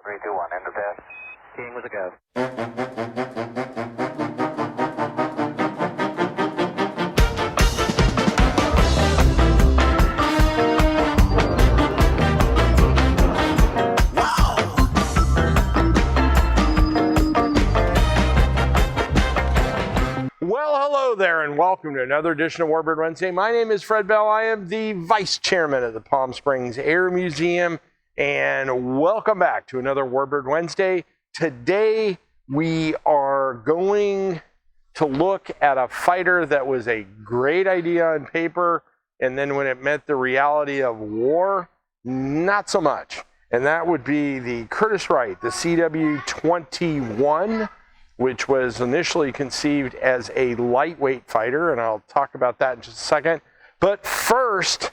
3, 2, 1, end of test. King with a go. Well, hello there, and welcome to another edition of Warbird Wednesday. My name is Fred Bell. I am the Vice Chairman of the Palm Springs Air Museum, and welcome back to another Warbird Wednesday. Today, we are going to look at a fighter that was a great idea on paper, and then when it met the reality of war, not so much. And that would be the Curtiss-Wright, the CW-21, which was initially conceived as a lightweight fighter, and I'll talk about that in just a second. But first,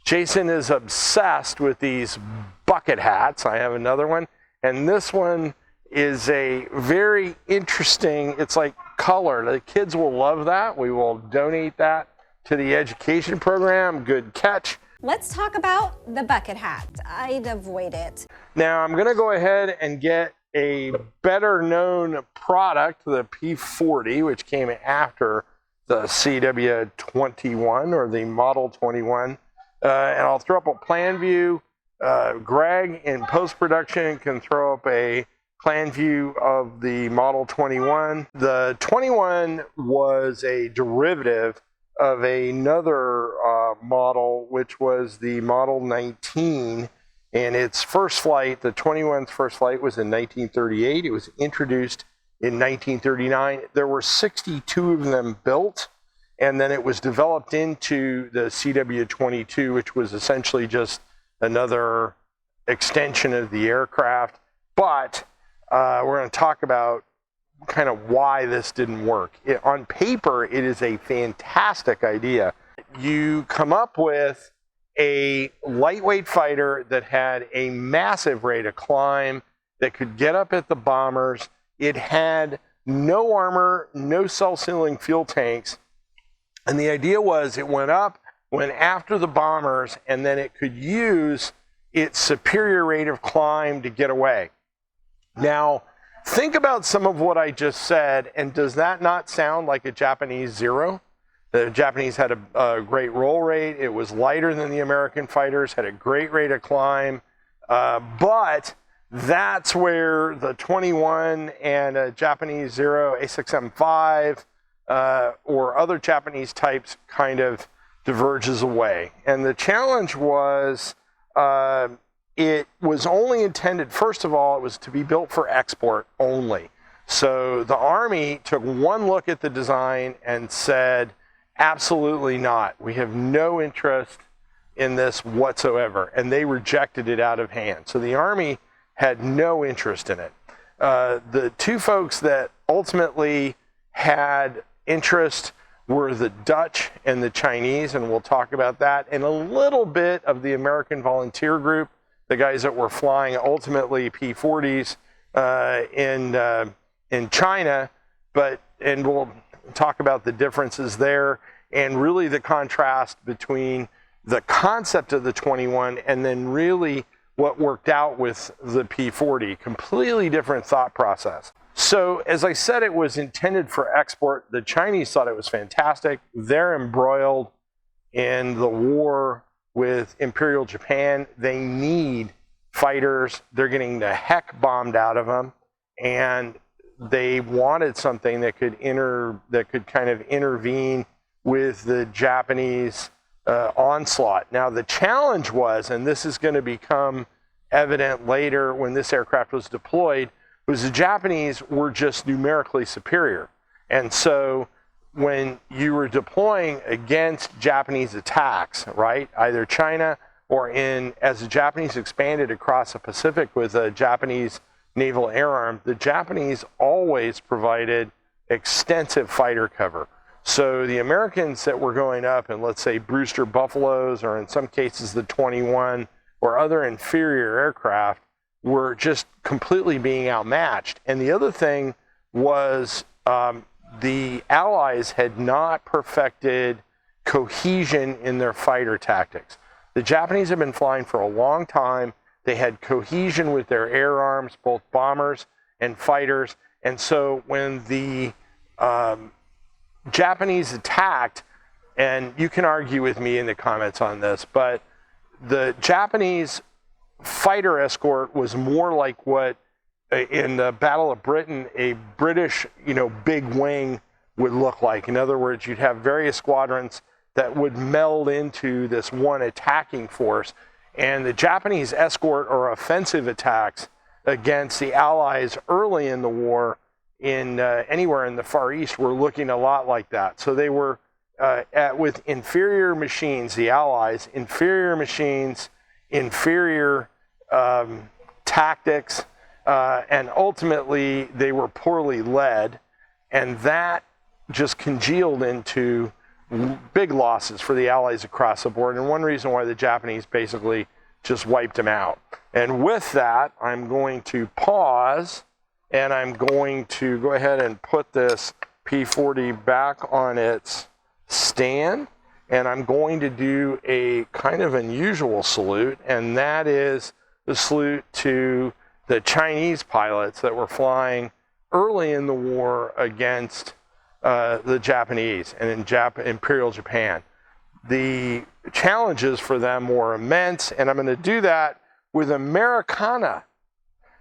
Jason is obsessed with these bucket hats. I have another one, and this one is a very interesting, it's like color. The kids will love that. We will donate that to the education program. Good catch. Let's talk about the bucket hat. I'd avoid it. Now, I'm gonna go ahead and get a better known product, the P40, which came after the CW21 or the Model 21. And I'll throw up a plan view. Greg in post-production can throw up a plan view of the Model 21. The 21 was a derivative of another model, which was the Model 19. And its first flight, the 21's first flight, was in 1938. It was introduced in 1939. There were 62 of them built, and then it was developed into the CW-22, which was essentially just another extension of the aircraft. But we're going to talk about kind of why this didn't work. On paper, it is a fantastic idea. You come up with a lightweight fighter that had a massive rate of climb, that could get up at the bombers. It had no armor, no self-sealing fuel tanks. And the idea was it went up, went after the bombers, and then it could use its superior rate of climb to get away. Now, think about some of what I just said, and does that not sound like a Japanese Zero? The Japanese had a great roll rate. It was lighter than the American fighters, had a great rate of climb. But that's where the 21 and a Japanese Zero, A6M5, or other Japanese types kind of diverges away. And the challenge was it was only intended, first of all, it was to be built for export only. So the Army took one look at the design and said, absolutely not. We have no interest in this whatsoever. And they rejected it out of hand. So the Army had no interest in it. The two folks that ultimately had interest were the Dutch and the Chinese, and we'll talk about that, and a little bit of the American volunteer group, the guys that were flying ultimately P-40s in China, and we'll talk about the differences there and really the contrast between the concept of the 21 and then really what worked out with the P-40. Completely different thought process. So as I said, it was intended for export. The Chinese thought it was fantastic. They're embroiled in the war with Imperial Japan. They need fighters. They're getting the heck bombed out of them, and they wanted something that could kind of intervene with the Japanese onslaught. Now the challenge was, and this is going to become evident later when this aircraft was deployed, was the Japanese were just numerically superior. And so when you were deploying against Japanese attacks, right, either China or as the Japanese expanded across the Pacific with a Japanese naval air arm, the Japanese always provided extensive fighter cover. So the Americans that were going up in, let's say, Brewster Buffaloes, or in some cases the 21, or other inferior aircraft, were just completely being outmatched. And the other thing was the Allies had not perfected cohesion in their fighter tactics. The Japanese have been flying for a long time. They had cohesion with their air arms, both bombers and fighters. And so when the Japanese attacked, and you can argue with me in the comments on this, but the Japanese fighter escort was more like what in the Battle of Britain a British, big wing would look like. In other words, you'd have various squadrons that would meld into this one attacking force, and the Japanese escort or offensive attacks against the Allies early in the war in anywhere in the Far East were looking a lot like that. So they were with inferior machines, the Allies, inferior machines, inferior tactics, and ultimately they were poorly led, and that just congealed into big losses for the Allies across the board, and one reason why the Japanese basically just wiped them out. And with that, I'm going to pause, and I'm going to go ahead and put this P-40 back on its stand, and I'm going to do a kind of unusual salute, and that is the salute to the Chinese pilots that were flying early in the war against the Japanese and in Imperial Japan. The challenges for them were immense, and I'm going to do that with Americana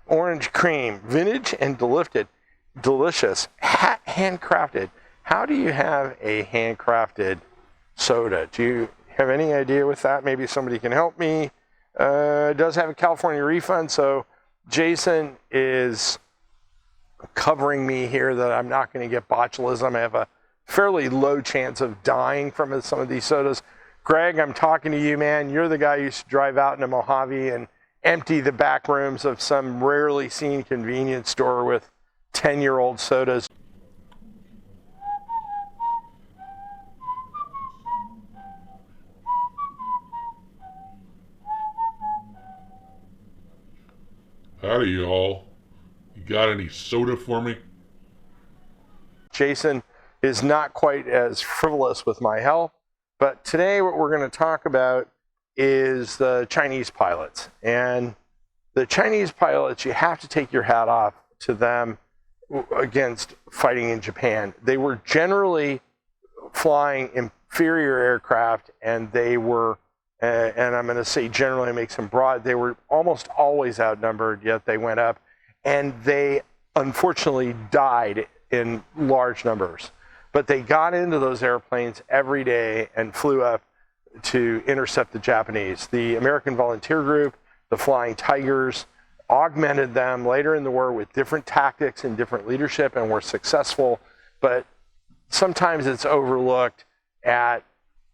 orange cream, vintage and delicious, handcrafted. How do you have a handcrafted soda? Do you have any idea with that? Maybe somebody can help me. It does have a California refund, so Jason is covering me here that I'm not going to get botulism. I have a fairly low chance of dying from some of these sodas. Greg, I'm talking to you, man. You're the guy who used to drive out into Mojave and empty the back rooms of some rarely seen convenience store with 10-year-old sodas. Howdy, y'all. You got any soda for me? Jason is not quite as frivolous with my help, but today what we're going to talk about is the Chinese pilots. And the Chinese pilots, you have to take your hat off to them against fighting in Japan. They were generally flying inferior aircraft, and they were, and I'm going to say generally, make some broad, they were almost always outnumbered, yet they went up, and they unfortunately died in large numbers. But they got into those airplanes every day and flew up to intercept the Japanese. The American Volunteer Group, the Flying Tigers, augmented them later in the war with different tactics and different leadership, and were successful. But sometimes it's overlooked at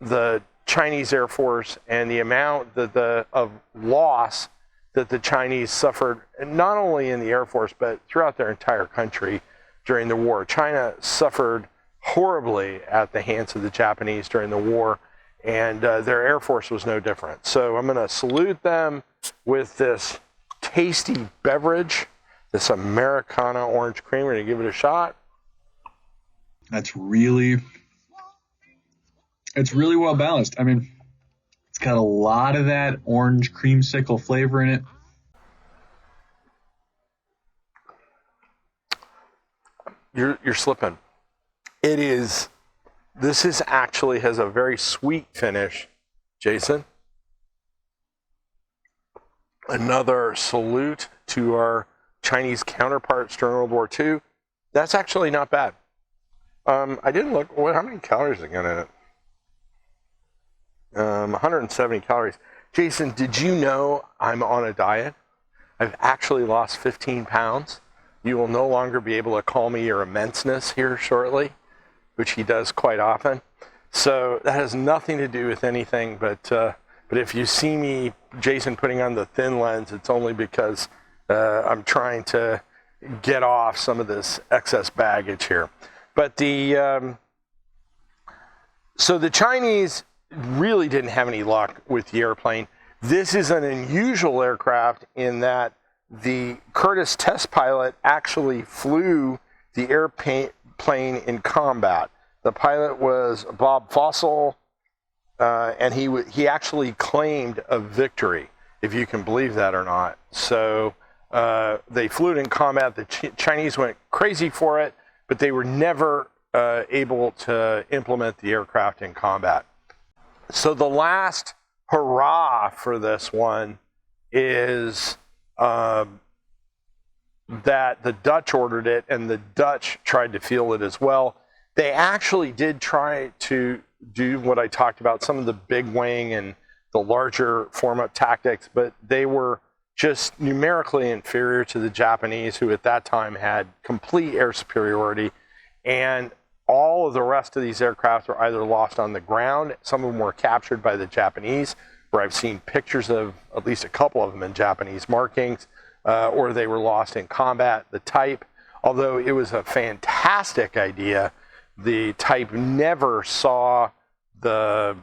the Chinese Air Force and the amount of loss that the Chinese suffered, not only in the Air Force, but throughout their entire country during the war. China suffered horribly at the hands of the Japanese during the war, and their Air Force was no different. So I'm going to salute them with this tasty beverage, this Americana orange cream. We're going to give it a shot. It's really well balanced. I mean, it's got a lot of that orange creamsicle flavor in it. You're slipping. This is actually has a very sweet finish, Jason. Another salute to our Chinese counterparts during World War II. That's actually not bad. I didn't look, how many calories are in it? 170 calories. Jason, did you know I'm on a diet? I've actually lost 15 pounds. You will no longer be able to call me your immenseness here shortly, which he does quite often. So that has nothing to do with anything, but if you see me, Jason, putting on the thin lens, it's only because I'm trying to get off some of this excess baggage here. But so the Chinese really didn't have any luck with the airplane. This is an unusual aircraft in that the Curtiss test pilot actually flew the airplane in combat. The pilot was Bob Fossel, and he actually claimed a victory. if you can believe that or not. So they flew it in combat. The Chinese went crazy for it, but they were never able to implement the aircraft in combat. So the last hurrah for this one is that the Dutch ordered it, and the Dutch tried to field it as well. They actually did try to do what I talked about, some of the big wing and the larger form-up tactics, but they were just numerically inferior to the Japanese, who at that time had complete air superiority, and all of the rest of these aircraft were either lost on the ground, some of them were captured by the Japanese, where I've seen pictures of at least a couple of them in Japanese markings, or they were lost in combat. The Type, although it was a fantastic idea, the Type never saw the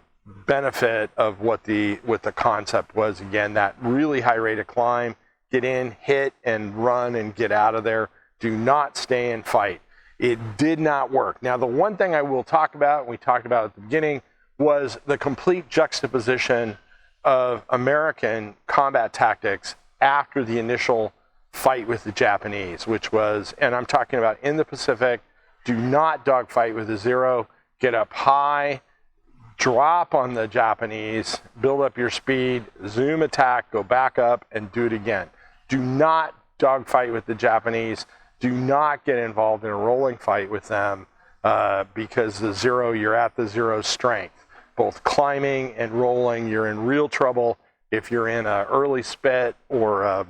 benefit of what the concept was. Again, that really high rate of climb, get in, hit, and run and get out of there. Do not stay and fight. It did not work. Now, the one thing I will talk about, and we talked about at the beginning, was the complete juxtaposition of American combat tactics after the initial fight with the Japanese, which was, and I'm talking about in the Pacific, do not dogfight with a Zero, get up high, drop on the Japanese, build up your speed, zoom attack, go back up, and do it again. Do not dogfight with the Japanese. Do not get involved in a rolling fight with them because the Zero, you're at the Zero's strength. Both climbing and rolling, you're in real trouble if you're in an early Spit or a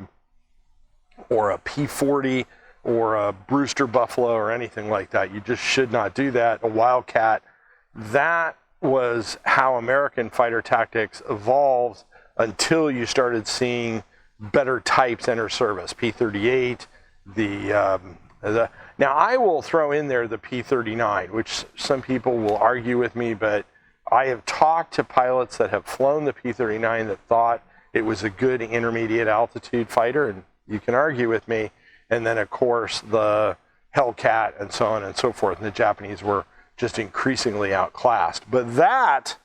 P-40 or a Brewster Buffalo or anything like that. You just should not do that. A Wildcat. That was how American fighter tactics evolved until you started seeing better types enter service. P-38, now I will throw in there the P-39, which some people will argue with me, but I have talked to pilots that have flown the P-39 that thought it was a good intermediate altitude fighter, and you can argue with me. And then, of course, the Hellcat and so on and so forth. And the Japanese were just increasingly outclassed. But that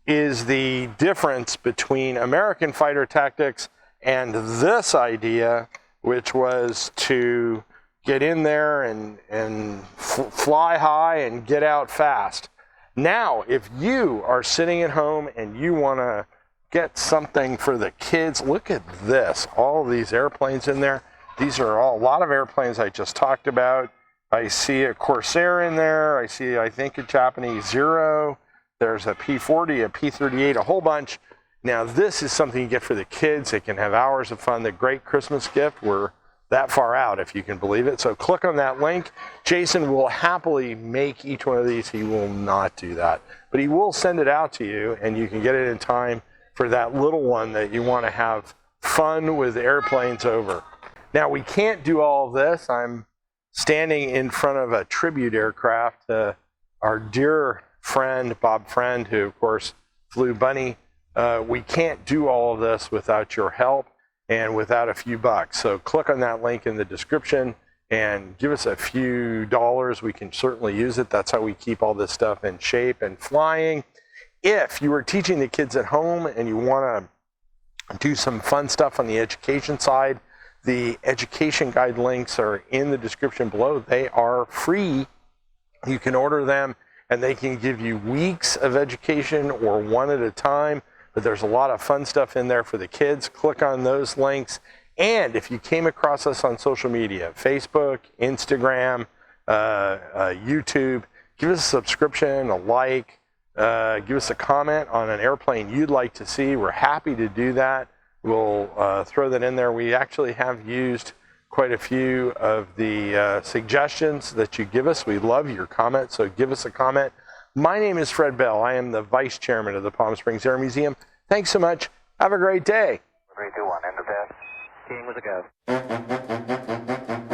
is the difference between American fighter tactics and this idea, which was to get in there and fly high and get out fast. Now, if you are sitting at home and you want to get something for the kids, look at this. All of these airplanes in there. These are a lot of airplanes I just talked about. I see a Corsair in there. I see, I think, a Japanese Zero. There's a P-40, a P-38, a whole bunch. Now, this is something you get for the kids. They can have hours of fun. The great Christmas gift. We're that far out, if you can believe it. So click on that link. Jason will happily make each one of these. He will not do that. But he will send it out to you, and you can get it in time for that little one that you want to have fun with airplanes over. Now, we can't do all of this. I'm standing in front of a tribute aircraft. Our dear friend, Bob Friend, who, of course, flew Bunny. We can't do all of this without your help and without a few bucks. So click on that link in the description and give us a few dollars. We can certainly use it. That's how we keep all this stuff in shape and flying. If you are teaching the kids at home and you want to do some fun stuff on the education side, the education guide links are in the description below. They are free. You can order them and they can give you weeks of education or one at a time. But there's a lot of fun stuff in there for the kids. Click on those links. And if you came across us on social media, Facebook, Instagram, YouTube, give us a subscription, a like, give us a comment on an airplane you'd like to see. We're happy to do that. We'll throw that in there. We actually have used quite a few of the suggestions that you give us. We love your comments, so give us a comment. My name is Fred Bell. I am the Vice Chairman of the Palm Springs Air Museum. Thanks so much. Have a great day. 3, 2, 1, end of test. King with a go.